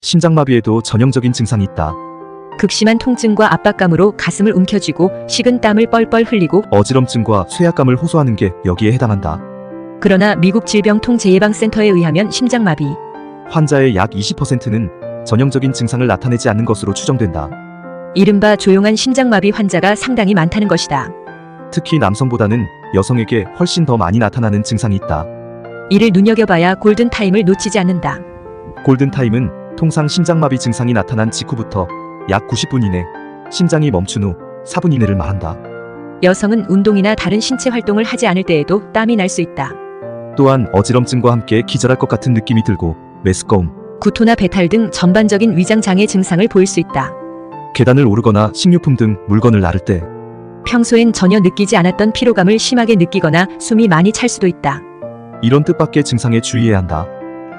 심장마비에도 전형적인 증상이 있다. 극심한 통증과 압박감으로 가슴을 움켜쥐고 식은 땀을 뻘뻘 흘리고 어지럼증과 쇠약감을 호소하는 게 여기에 해당한다. 그러나 미국 질병통제예방센터에 의하면 심장마비 환자의 약 20%는 전형적인 증상을 나타내지 않는 것으로 추정된다. 이른바 조용한 심장마비 환자가 상당히 많다는 것이다. 특히 남성보다는 여성에게 훨씬 더 많이 나타나는 증상이 있다. 이를 눈여겨봐야 골든타임을 놓치지 않는다. 골든타임은 통상 심장마비 증상이 나타난 직후부터 약 90분 이내, 심장이 멈춘 후 4분 이내를 말한다. 여성은 운동이나 다른 신체 활동을 하지 않을 때에도 땀이 날 수 있다. 또한 어지럼증과 함께 기절할 것 같은 느낌이 들고 메스꺼움, 구토나 배탈 등 전반적인 위장장애 증상을 보일 수 있다. 계단을 오르거나 식료품 등 물건을 나를 때, 평소엔 전혀 느끼지 않았던 피로감을 심하게 느끼거나 숨이 많이 찰 수도 있다. 이런 뜻밖의 증상에 주의해야 한다.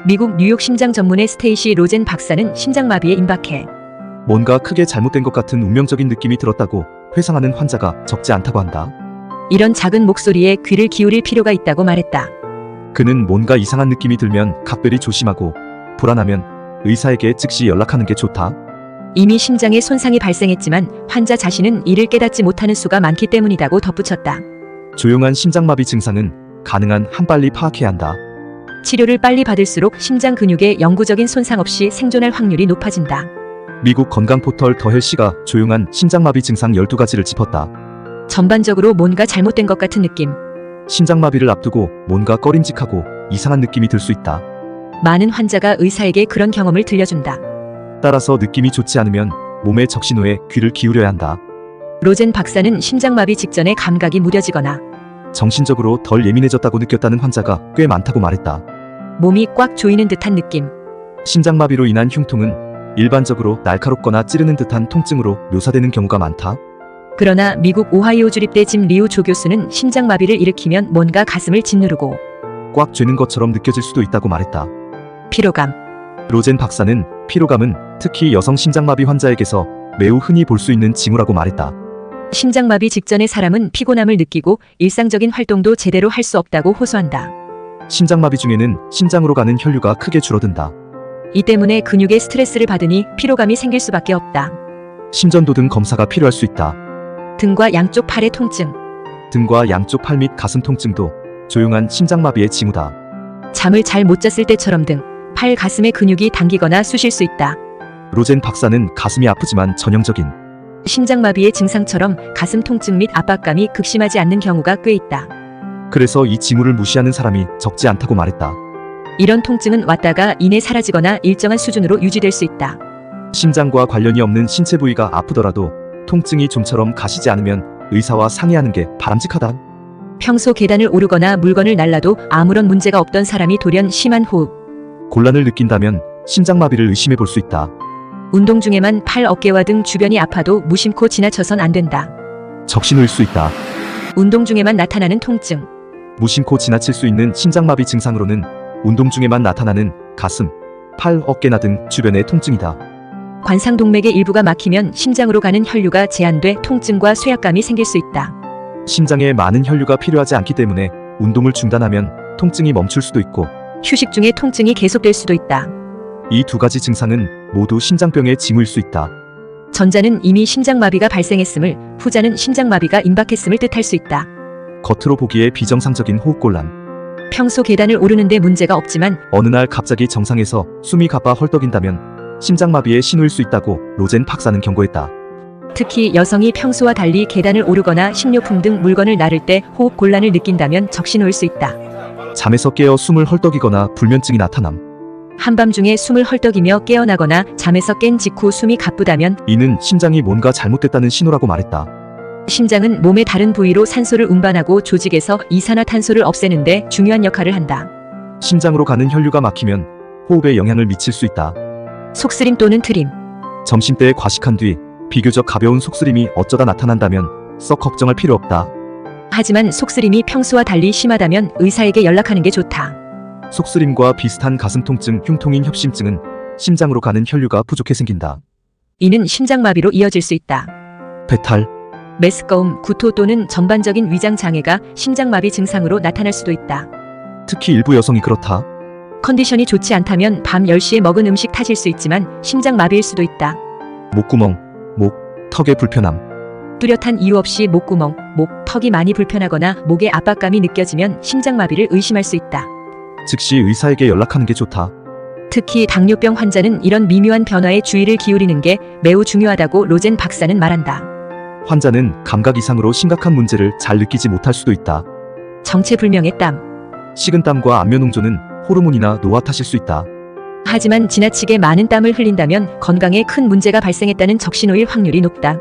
미국 뉴욕 심장 전문의 스테이시 로젠 박사는 심장마비에 임박해 뭔가 크게 잘못된 것 같은 운명적인 느낌이 들었다고 회상하는 환자가 적지 않다고 한다. 이런 작은 목소리에 귀를 기울일 필요가 있다고 말했다. 그는 뭔가 이상한 느낌이 들면 각별히 조심하고 불안하면 의사에게 즉시 연락하는 게 좋다. 이미 심장에 손상이 발생했지만 환자 자신은 이를 깨닫지 못하는 수가 많기 때문이라고 덧붙였다. 조용한 심장마비 증상은 가능한 한 빨리 파악해야 한다. 치료를 빨리 받을수록 심장 근육에 영구적인 손상 없이 생존할 확률이 높아진다. 미국 건강 포털 더 헬시가 조용한 심장마비 증상 12가지를 짚었다. 전반적으로 뭔가 잘못된 것 같은 느낌. 심장마비를 앞두고 뭔가 꺼림직하고 이상한 느낌이 들 수 있다. 많은 환자가 의사에게 그런 경험을 들려준다. 따라서 느낌이 좋지 않으면 몸의 적신호에 귀를 기울여야 한다. 로젠 박사는 심장마비 직전에 감각이 무뎌지거나 정신적으로 덜 예민해졌다고 느꼈다는 환자가 꽤 많다고 말했다. 몸이 꽉 조이는 듯한 느낌. 심장마비로 인한 흉통은 일반적으로 날카롭거나 찌르는 듯한 통증으로 묘사되는 경우가 많다. 그러나 미국 오하이오 주립대 짐 리우 조 교수는 심장마비를 일으키면 뭔가 가슴을 짓누르고 꽉 쥐는 것처럼 느껴질 수도 있다고 말했다. 피로감. 로젠 박사는 피로감은 특히 여성 심장마비 환자에게서 매우 흔히 볼 수 있는 징후라고 말했다. 심장마비 직전의 사람은 피곤함을 느끼고 일상적인 활동도 제대로 할 수 없다고 호소한다. 심장마비 중에는 심장으로 가는 혈류가 크게 줄어든다. 이 때문에 근육에 스트레스를 받으니 피로감이 생길 수밖에 없다. 심전도 등 검사가 필요할 수 있다. 등과 양쪽 팔의 통증. 등과 양쪽 팔 및 가슴 통증도 조용한 심장마비의 징후다. 잠을 잘 못 잤을 때처럼 등, 팔 가슴의 근육이 당기거나 쑤실 수 있다. 로젠 박사는 가슴이 아프지만 전형적인 심장마비의 증상처럼 가슴 통증 및 압박감이 극심하지 않는 경우가 꽤 있다. 그래서 이 징후를 무시하는 사람이 적지 않다고 말했다. 이런 통증은 왔다가 이내 사라지거나 일정한 수준으로 유지될 수 있다. 심장과 관련이 없는 신체 부위가 아프더라도 통증이 좀처럼 가시지 않으면 의사와 상의하는 게 바람직하다. 평소 계단을 오르거나 물건을 날라도 아무런 문제가 없던 사람이 돌연 심한 호흡, 곤란을 느낀다면 심장마비를 의심해 볼 수 있다. 운동 중에만 팔, 어깨와 등 주변이 아파도 무심코 지나쳐선 안 된다. 적신호일 수 있다. 운동 중에만 나타나는 통증, 무심코 지나칠 수 있는 심장마비 증상으로는 운동 중에만 나타나는 가슴, 팔, 어깨나 등 주변의 통증이다. 관상동맥의 일부가 막히면 심장으로 가는 혈류가 제한돼 통증과 쇠약감이 생길 수 있다. 심장에 많은 혈류가 필요하지 않기 때문에 운동을 중단하면 통증이 멈출 수도 있고 휴식 중에 통증이 계속될 수도 있다. 이 두 가지 증상은 모두 심장병의 징후일 수 있다. 전자는 이미 심장마비가 발생했음을, 후자는 심장마비가 임박했음을 뜻할 수 있다. 겉으로 보기에 비정상적인 호흡곤란, 평소 계단을 오르는데 문제가 없지만 어느 날 갑자기 정상에서 숨이 가빠 헐떡인다면 심장마비의 신호일 수 있다고 로젠 박사는 경고했다. 특히 여성이 평소와 달리 계단을 오르거나 식료품 등 물건을 나를 때 호흡 곤란을 느낀다면 적신호일 수 있다. 잠에서 깨어 숨을 헐떡이거나 불면증이 나타남, 한밤중에 숨을 헐떡이며 깨어나거나 잠에서 깬 직후 숨이 가쁘다면 이는 심장이 뭔가 잘못됐다는 신호라고 말했다. 심장은 몸의 다른 부위로 산소를 운반하고 조직에서 이산화탄소를 없애는데 중요한 역할을 한다. 심장으로 가는 혈류가 막히면 호흡에 영향을 미칠 수 있다. 속쓰림 또는 트림. 점심때에 과식한 뒤 비교적 가벼운 속쓰림이 어쩌다 나타난다면 썩 걱정할 필요 없다. 하지만 속쓰림이 평소와 달리 심하다면 의사에게 연락하는 게 좋다. 속쓰림과 비슷한 가슴 통증, 흉통인 협심증은 심장으로 가는 혈류가 부족해 생긴다. 이는 심장마비로 이어질 수 있다. 배탈, 메스꺼움, 구토 또는 전반적인 위장 장애가 심장마비 증상으로 나타날 수도 있다. 특히 일부 여성이 그렇다. 컨디션이 좋지 않다면 밤 10시에 먹은 음식 타질 수 있지만 심장마비일 수도 있다. 목구멍, 목, 턱의 불편함. 뚜렷한 이유 없이 목구멍, 목, 턱이 많이 불편하거나 목에 압박감이 느껴지면 심장마비를 의심할 수 있다. 즉시 의사에게 연락하는 게 좋다. 특히 당뇨병 환자는 이런 미묘한 변화에 주의를 기울이는 게 매우 중요하다고 로젠 박사는 말한다. 환자는 감각 이상으로 심각한 문제를 잘 느끼지 못할 수도 있다. 정체불명의 땀. 식은땀과 안면홍조는 호르몬이나 노화 탓일 수 있다. 하지만 지나치게 많은 땀을 흘린다면 건강에 큰 문제가 발생했다는 적신호일 확률이 높다.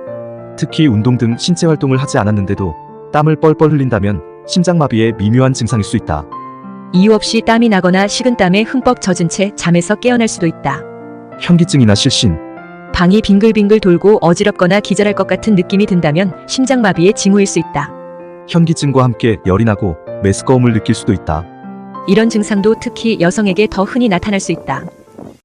특히 운동 등 신체 활동을 하지 않았는데도 땀을 뻘뻘 흘린다면 심장마비의 미묘한 증상일 수 있다. 이유 없이 땀이 나거나 식은땀에 흠뻑 젖은 채 잠에서 깨어날 수도 있다. 현기증이나 실신, 방이 빙글빙글 돌고 어지럽거나 기절할 것 같은 느낌이 든다면 심장마비의 징후일 수 있다. 현기증과 함께 열이 나고 메스꺼움을 느낄 수도 있다. 이런 증상도 특히 여성에게 더 흔히 나타날 수 있다.